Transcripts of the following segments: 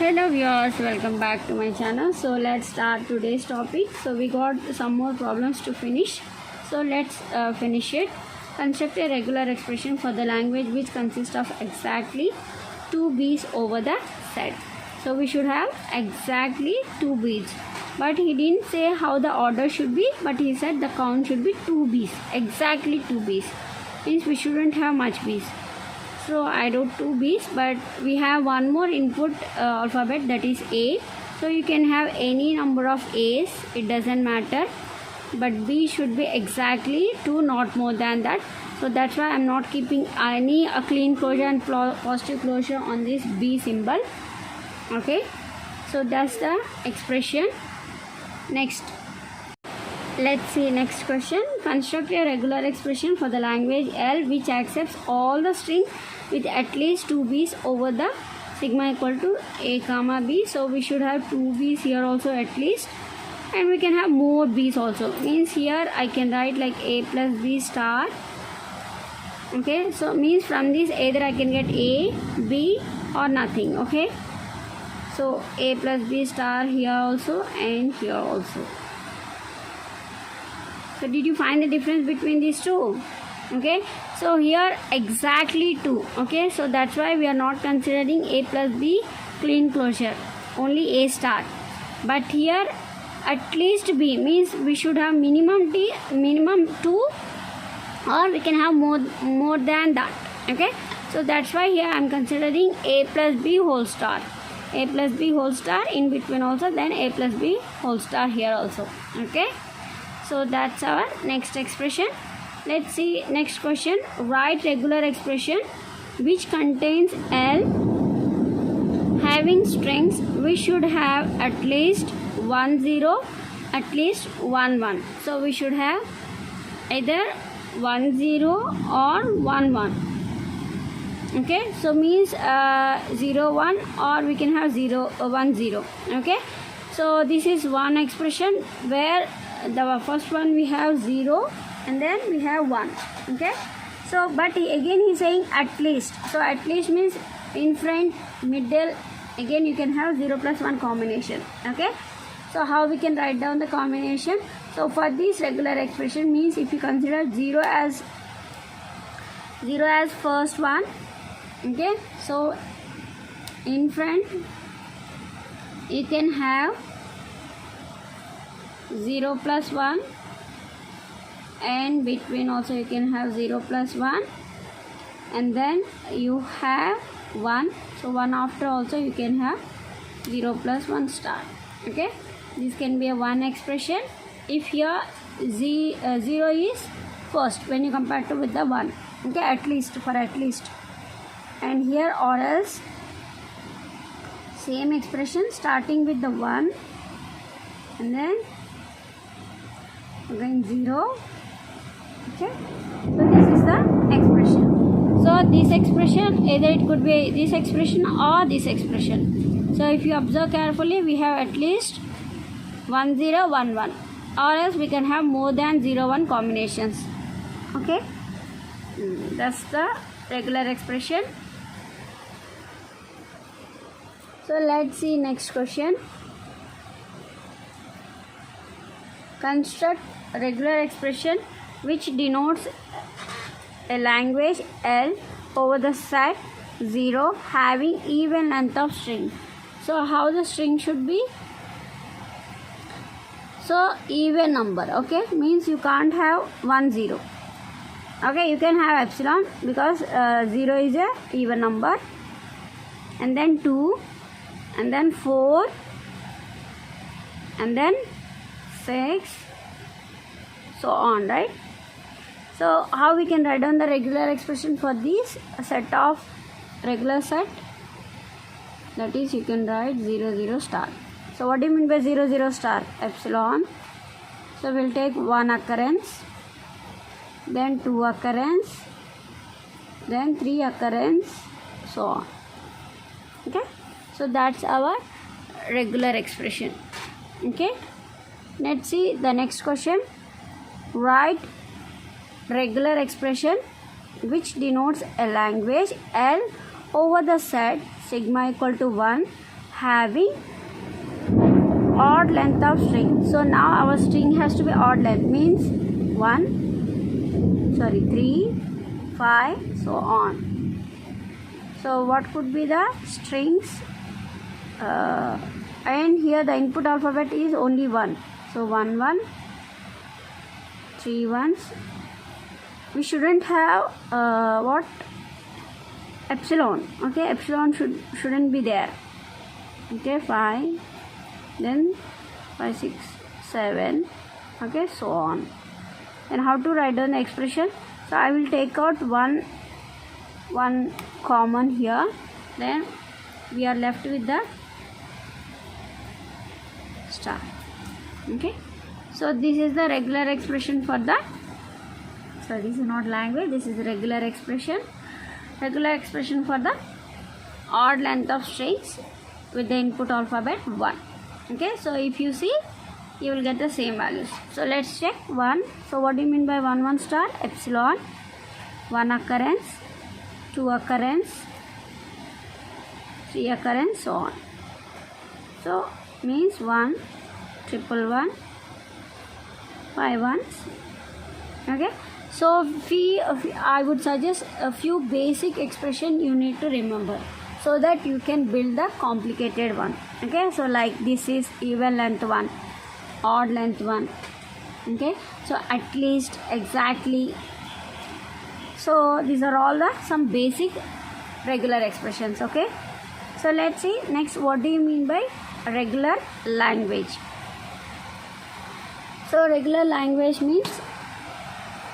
Hello viewers, welcome back to my channel. So let's start today's topic. So we got some more problems to finish. So let's finish it. Construct a regular expression for the language which consists of exactly 2 bees over the set. So we should have exactly 2 bees. But he didn't say how the order should be, but he said the count should be 2 bees. Exactly 2 bees. Means we shouldn't have much bees. So I wrote 2 B's, but we have one more input alphabet, that is A. So you can have any number of A's, it doesn't matter, but B should be exactly 2, not more than that. So that's why I'm not keeping any clean closure and positive closure on this B symbol. Okay, so that's the expression. Next, let's see next question. Construct a regular expression for the language L which accepts all the strings with at least 2 B's over the sigma equal to A comma B. So we should have 2 B's here also at least, and we can have more B's also. Means here I can write like A plus B star. Okay, so means from this either I can get A, B or nothing. Okay, so A plus B star here also and here also. So did you find the difference between these two? Okay, so here exactly 2. Okay, so that's why we are not considering A plus B clean closure, only A star. But here at least B means we should have minimum 2, or we can have more than that. Okay, so that's why here I am considering A plus B whole star. A plus B whole star in between also, then A plus B whole star here also. Okay, so that's our next expression. Let's see next question. Write regular expression which contains L having strings. We should have at least 1 0, at least 1 1. So we should have either 1 0 or 1 1. Okay, so means 0 1, or we can have 0 1 0. Okay, so this is one expression where the first one we have 0 and then we have 1. Okay, so but again he is saying at least. So at least means in front, middle, again you can have 0 plus 1 combination. Okay, so how we can write down the combination? So for this regular expression means if you consider 0 as first one. Okay, so in front you can have 0 plus 1, and between also you can have 0 plus 1, and then you have 1. So 1 after also you can have 0 plus 1 star. Okay, this can be a one expression if here 0 is first when you compare to with the 1. Okay, at least, for at least. And here or else same expression starting with the 1 and then again 0. Okay, so this is the expression. So this expression, either it could be this expression or this expression. So if you observe carefully, we have at least 1 0 1 1, or else we can have more than 0 1 combinations. Okay, that's the regular expression. So let's see next question. Construct regular expression which denotes a language L over the set 0 having even length of string. So how the string should be? So even number. Okay, means you can't have 1 0. Okay, you can have epsilon because 0 is a even number, and then 2, and then 4, and then 6, so on, right? So how we can write down the regular expression for this set of regular set? That is, you can write 0 0 star. So what do you mean by 0 0 star? Epsilon. So we'll take 1 occurrence, then 2 occurrence, then 3 occurrence, so on. Okay, so that's our regular expression. Okay, let's see the next question. Write regular expression which denotes a language L over the set sigma equal to 1 having odd length of string. So now our string has to be odd length, means 3, 5, so on. So what could be the strings? And here the input alphabet is only 1. So 1 1, 3 ones. We shouldn't have epsilon. Okay, epsilon shouldn't be there. Okay, 5, then 5 6 7, okay, so on. And how to write down the expression? So I will take out one common here, then we are left with the star. Okay, so this is the regular expression for the, so this is not language, this is regular expression for the odd length of strings with the input alphabet 1. Okay, so if you see, you will get the same values. So let's check 1. So what do you mean by 1 1 star? Epsilon, 1 occurrence, 2 occurrence, 3 occurrence, so on. So means 1 1 1, 5 ones. Okay, so I would suggest a few basic expression you need to remember, so that you can build the complicated one. Okay, so like this is even length 1, odd length 1. Okay, so at least, exactly. So these are all the some basic regular expressions. Okay, so let's see next, what do you mean by regular language? So regular language means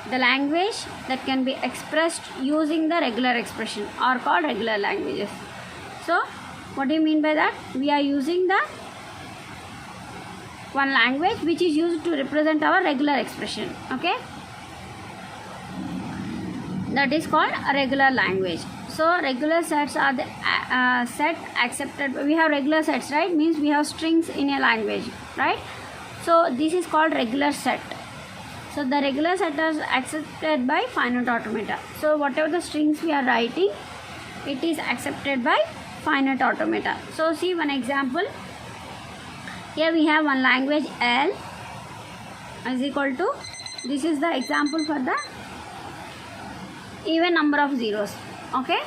the language that can be expressed using the regular expression are called regular languages. So what do you mean by that? We are using the one language which is used to represent our regular expression. Okay, that is called a regular language. So regular sets are the set accepted. We have regular sets, right? Means we have strings in a language, right? So this is called regular set. So the regular set is accepted by finite automata. So whatever the strings we are writing, it is accepted by finite automata. So see one example. Here we have one language L is equal to, this is the example for the even number of zeros. Okay,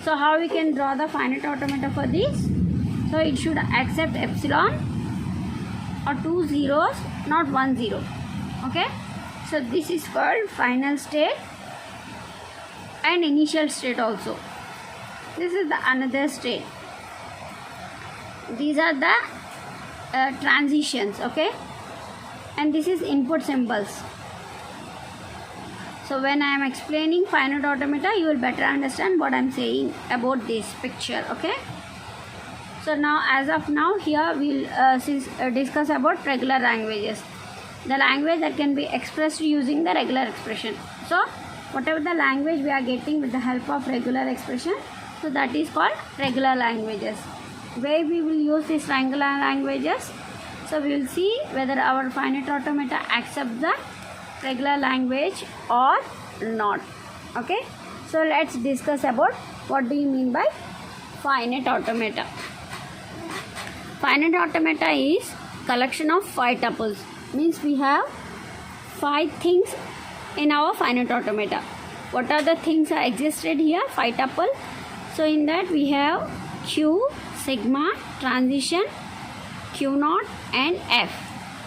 so how we can draw the finite automata for this? So it should accept epsilon or 2 zeros, not 1 0. Okay, so this is called final state and initial state also. This is the another state. These are the transitions. Okay, and this is input symbols. So when I am explaining finite automata, you will better understand what I am saying about this picture. Okay, so now as of now, here we will discuss about regular languages, the language that can be expressed using the regular expression. So whatever the language we are getting with the help of regular expression, so that is called regular languages. Where we will use these regular languages? So we will see whether our finite automata accept the regular language or not. Okay, so let's discuss about what do you mean by finite automata. Finite automata is collection of 5 tuples. Means we have 5 things in our finite automata. What are the things are existed here? 5 tuple. So in that we have Q, sigma, transition, Q naught and F.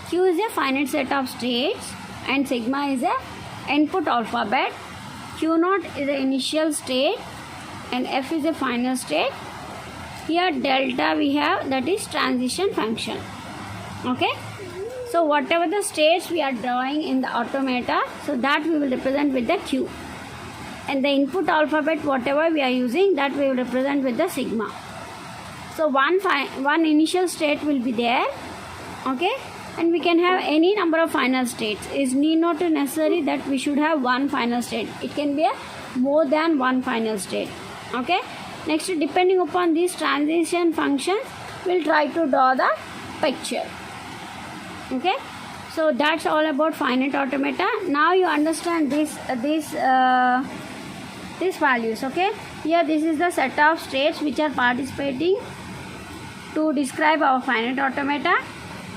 Q is a finite set of states and sigma is a input alphabet. Q naught is the initial state and F is a final state. Here delta we have, that is transition function. Okay, so whatever the states we are drawing in the automata, so that we will represent with the Q, and the input alphabet whatever we are using, that we will represent with the sigma. So one initial state will be there. Okay, and we can have any number of final states. It is need not necessary that we should have one final state. It can be a more than one final state. Okay, next, depending upon these transition functions, we'll try to draw the picture. Okay, so that's all about finite automata. Now you understand this these values. Okay, here this is the set of states which are participating to describe our finite automata,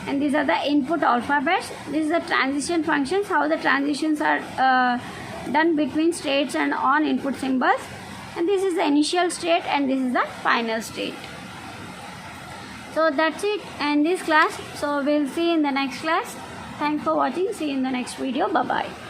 and these are the input alphabets. This is the transition functions, how the transitions are done between states and on input symbols, and this is the initial state and this is the final state. So that's it in this class. So we'll see in the next class. Thanks for watching. See you in the next video. Bye bye.